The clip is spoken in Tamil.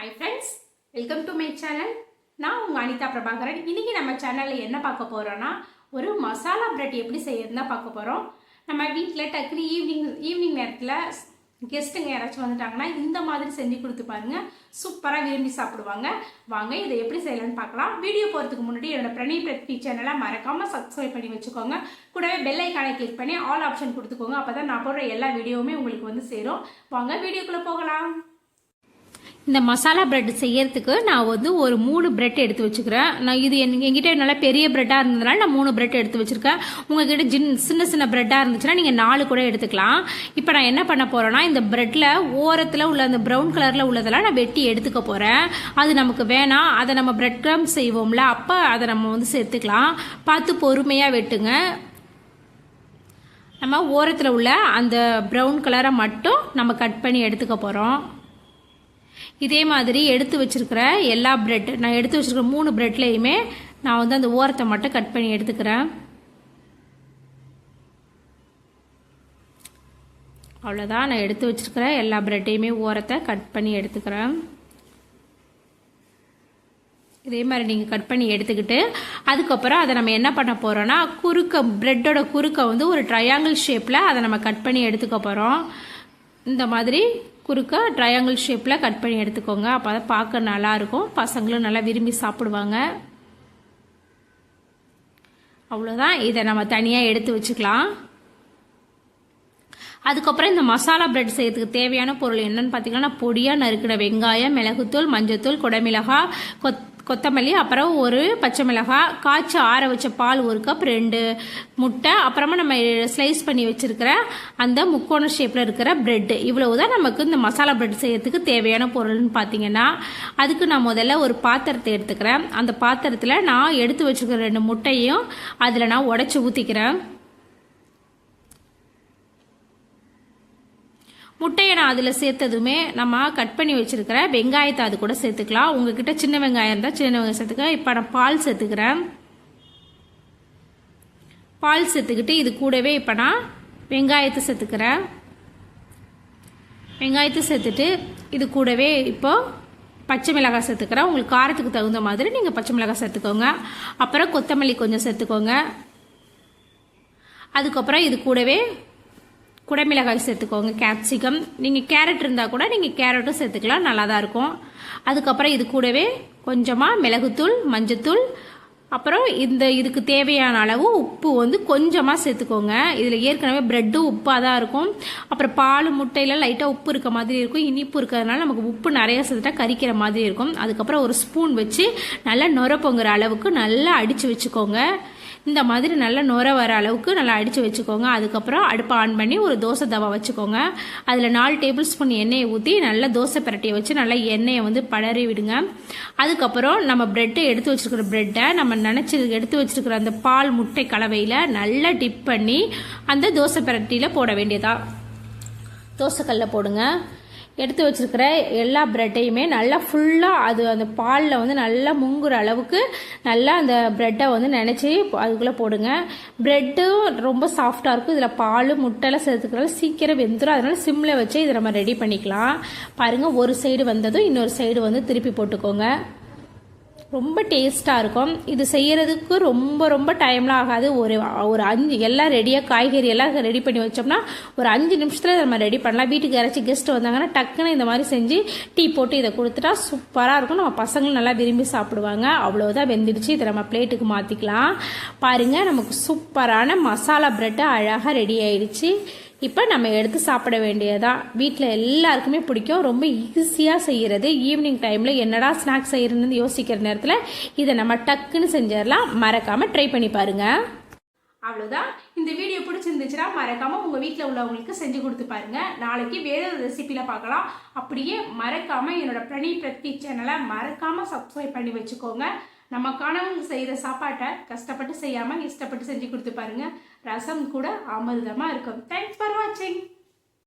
Hi friends, welcome to my channel. நான் உங்கள் அனிதா பிரபாகரன். இன்றைக்கி நம்ம சேனலில் என்ன பார்க்க போகிறோன்னா ஒரு மசாலா பிரெட் எப்படி செய்யறதுன்னு தான் பார்க்க போகிறோம். நம்ம வீட்டில் டக்குனு ஈவினிங் நேரத்தில் கெஸ்ட்டுங்க யாராச்சும் வந்துட்டாங்கன்னா இந்த மாதிரி செஞ்சு கொடுத்து பாருங்கள், சூப்பராக விரும்பி சாப்பிடுவாங்க. வாங்க இதை எப்படி செய்யலான்னு பார்க்கலாம். வீடியோ போகிறதுக்கு முன்னாடி என்னோட பிரணி பிரத்வி சேனலை மறக்காமல் சப்ஸ்கிரைப் பண்ணி வச்சுக்கோங்க. கூடவே பெல் ஐக்கானை கிளிக் பண்ணி ஆல் ஆப்ஷன் கொடுத்துக்கோங்க. அப்போ தான் நான் போடுற எல்லா வீடியோவுமே உங்களுக்கு வந்து சேரும். வாங்க வீடியோக்குள்ளே போகலாம். இந்த மசாலா பிரெட் செய்யறதுக்கு நான் வந்து ஒரு 3 பிரெட் எடுத்து வச்சுக்கிறேன். நான் இது என்கிட்ட நல்லா பெரிய பிரெட்டாக இருந்ததுனால நான் 3 பிரெட் எடுத்து வச்சுருக்கேன். உங்ககிட்ட சின்ன பிரெட்டாக இருந்துச்சுன்னா நீங்கள் 4 கூட எடுத்துக்கலாம். இப்போ நான் என்ன பண்ண போகிறேன்னா, இந்த பிரெட்டில் ஓரத்தில் உள்ள அந்த ப்ரௌன் கலரில் உள்ளதெல்லாம் நான் வெட்டி எடுத்துக்க போகிறேன். அது நமக்கு வேணாம், அதை நம்ம பிரெட் கிரம் செய்வோம்ல, அப்போ அதை நம்ம வந்து சேர்த்துக்கலாம். பார்த்து பொறுமையாக வெட்டுங்க. நம்ம ஓரத்தில் உள்ள அந்த ப்ரௌன் கலரை மட்டும் நம்ம கட் பண்ணி எடுத்துக்க போகிறோம். இதே மாதிரி எடுத்து வச்சிருக்கிற எல்லா பிரெட், நான் எடுத்து வச்சிருக்கிற 3 பிரெட்லையுமே நான் வந்து அந்த ஓரத்தை மட்டும் கட் பண்ணி எடுத்துக்கிறேன். அவ்வளோதான், நான் எடுத்து வச்சிருக்கிற எல்லா பிரெட்டையுமே ஓரத்தை கட் பண்ணி எடுத்துக்கிறேன். இதே மாதிரி நீங்கள் கட் பண்ணி எடுத்துக்கிட்டு அதுக்கப்புறம் அதை நம்ம என்ன பண்ண போகிறோன்னா, பிரெட்டோட குறுக்க வந்து ஒரு ட்ரையாங்கிள் ஷேப்பில் அதை நம்ம கட் பண்ணி எடுத்துக்க போகிறோம். இந்த மாதிரி குறுக்க ட்ரையாங்கிள் ஷேப்பில் கட் பண்ணி எடுத்துக்கோங்க. அப்போ அதை பார்க்க நல்லாயிருக்கும், பசங்களும் நல்லா விரும்பி சாப்பிடுவாங்க. அவ்வளோதான், இதை நம்ம தனியாக எடுத்து வச்சுக்கலாம். அதுக்கப்புறம் இந்த மசாலா பிரெட் செய்யறதுக்கு தேவையான பொருள் என்னன்னு பார்த்தீங்கன்னா, பொடியாக நறுக்கிற வெங்காயம், மிளகுத்தூள், மஞ்சத்தூள், குடமிளகாய், கொத்தமல்லி, அப்புறம் ஒரு பச்சை மிளகாய், காய்ச்சி ஆற வச்ச பால் 1 கப், 2 முட்டை, அப்புறமா நம்ம ஸ்லைஸ் பண்ணி வச்சிருக்கிற அந்த முக்கோண ஷேப்பில் இருக்கிற பிரெட். இவ்வளவு தான் நமக்கு இந்த மசாலா பிரெட் செய்யறதுக்கு தேவையான பொருள்னு பார்த்தீங்கன்னா. அதுக்கு நான் முதல்ல ஒரு பாத்திரத்தை எடுத்துக்கிறேன். அந்த பாத்திரத்தில் நான் எடுத்து வச்சிருக்கிற 2 முட்டையும் அதில் நான் உடைச்சி ஊற்றிக்கிறேன். முட்டையை நான் அதில் சேர்த்ததுமே நம்ம கட் பண்ணி வச்சுருக்கிற வெங்காயத்தை அது கூட சேர்த்துக்கலாம். உங்ககிட்ட சின்ன வெங்காயம் இருந்தால் சின்ன வெங்காயம் சேர்த்துக்க. இப்போ நான் பால் சேர்த்துக்கிறேன். பால் சேர்த்துக்கிட்டு இது கூடவே இப்போ நான் வெங்காயத்தை சேர்த்துக்கிறேன். வெங்காயத்தை சேர்த்துட்டு இது கூடவே இப்போ பச்சை மிளகாய் சேர்த்துக்கிறேன். உங்களுக்கு காரத்துக்கு தகுந்த மாதிரி நீங்கள் பச்சை மிளகாய் சேர்த்துக்கோங்க. அப்புறம் கொத்தமல்லி கொஞ்சம் சேர்த்துக்கோங்க. அதுக்கப்புறம் இது கூடவே குடமிளகாய் சேர்த்துக்கோங்க, கேப்சிகம். நீங்கள் கேரட் இருந்தால் கூட நீங்கள் கேரட்டும் சேர்த்துக்கலாம், நல்லா தான் இருக்கும். அதுக்கப்புறம் இது கூடவே கொஞ்சமாக மிளகுத்தூள், மஞ்சத்தூள், அப்புறம் இதுக்கு தேவையான அளவு உப்பு வந்து கொஞ்சமாக சேர்த்துக்கோங்க. இதில் ஏற்கனவே பிரெட்டும் உப்பாக தான் இருக்கும். அப்புறம் பால் முட்டையில் லைட்டாக உப்பு இருக்க மாதிரி இருக்கும், இனிப்பு இருக்கிறதுனால நமக்கு உப்பு நிறைய சேர்த்துட்டா கரிக்கிற மாதிரி இருக்கும். அதுக்கப்புறம் ஒரு ஸ்பூன் வச்சு நல்லா நுர பொங்குற அளவுக்கு நல்லா அடித்து வச்சுக்கோங்க. இந்த மாதிரி நல்லா நுர வர அளவுக்கு நல்லா அடித்து வச்சுக்கோங்க. அதுக்கப்புறம் அடுப்பை ஆன் பண்ணி ஒரு தோசை தவா வச்சுக்கோங்க. அதில் 4 டேபிள் ஸ்பூன் எண்ணெயை ஊற்றி நல்லா தோசை பிரட்டியை வச்சு நல்லா எண்ணெயை வந்து படறி விடுங்க. அதுக்கப்புறம் நம்ம பிரெட்டை எடுத்து வச்சுருக்கிற பிரெட்டை நம்ம எடுத்து வச்சுருக்கிற அந்த பால் முட்டை கலவையில் நல்லா டிப் பண்ணி அந்த தோசை பிரட்டியில் போட வேண்டியதா. தோசைக்கல்ல போடுங்க. எடுத்து வச்சுருக்கிற எல்லா பிரெட்டையுமே நல்லா ஃபுல்லாக அது அந்த பாலில் வந்து நல்லா முங்குற அளவுக்கு நல்லா அந்த பிரெட்டை வந்து நினச்சி அதுக்குள்ளே போடுங்க. பிரெட்டும் ரொம்ப சாஃப்டாக இருக்கும். இதில் பால் முட்டைலாம் சேர்த்துக்கிறதால சீக்கிரம் வெந்துடும். அதனால் சிம்மில் வச்சு இதை நம்ம ரெடி பண்ணிக்கலாம். பாருங்கள், ஒரு சைடு வந்ததும் இன்னொரு சைடு வந்து திருப்பி போட்டுக்கோங்க. ரொம்ப டேஸ்ட்டாக இருக்கும். இது செய்யறதுக்கு ரொம்ப டைம்லாம் ஆகாது. ஒரு 5 எல்லாம் ரெடியாக காய்கறி எல்லாம் ரெடி பண்ணி வச்சோம்னா ஒரு 5 நிமிஷத்தில் நம்ம ரெடி பண்ணலாம். வீட்டுக்கு யாராச்சும் கெஸ்ட் வந்தாங்கன்னா டக்குன்னு இந்த மாதிரி செஞ்சு டீ போட்டு இதை கொடுத்துட்டா சூப்பராக இருக்கும். நம்ம பசங்களும் நல்லா விரும்பி சாப்பிடுவாங்க. அவ்வளோதான், வெந்துடுச்சு. இதை நம்ம பிளேட்டுக்கு மாற்றிக்கலாம். பாருங்கள், நமக்கு சூப்பரான மசாலா பிரெட்டு அழகாக ரெடி ஆயிடுச்சு. இப்போ நம்ம எடுத்து சாப்பிட வேண்டியதான். வீட்டில் எல்லாருக்குமே பிடிக்கும், ரொம்ப ஈஸியாக செய்கிறது. ஈவினிங் டைமில் என்னடா ஸ்நாக்ஸ் செய்யறதுன்னு யோசிக்கிற நேரத்தில் இதை நம்ம டக்குன்னு செஞ்சிடலாம். மறக்காமல் ட்ரை பண்ணி பாருங்கள். அவ்வளோதான். இந்த வீடியோ பிடிச்சிருந்துச்சுன்னா மறக்காமல் உங்கள் வீட்டில் உள்ளவங்களுக்கு செஞ்சு கொடுத்து பாருங்கள். நாளைக்கு வேறு ஒரு ரெசிபியில் பார்க்கலாம். அப்படியே மறக்காமல் என்னோட பிரணி பிரத்வி சேனலை மறக்காமல் சப்ஸ்கிரைப் பண்ணி வச்சுக்கோங்க. நம்ம கணவங்க செய்கிற சாப்பாட்டை கஷ்டப்பட்டு செய்யாமல் இஷ்டப்பட்டு செஞ்சு கொடுத்து பாருங்கள். ரசம் கூட அமிர்தமாக இருக்கும். தேங்க்ஸ் ஃபார் வாட்சிங்.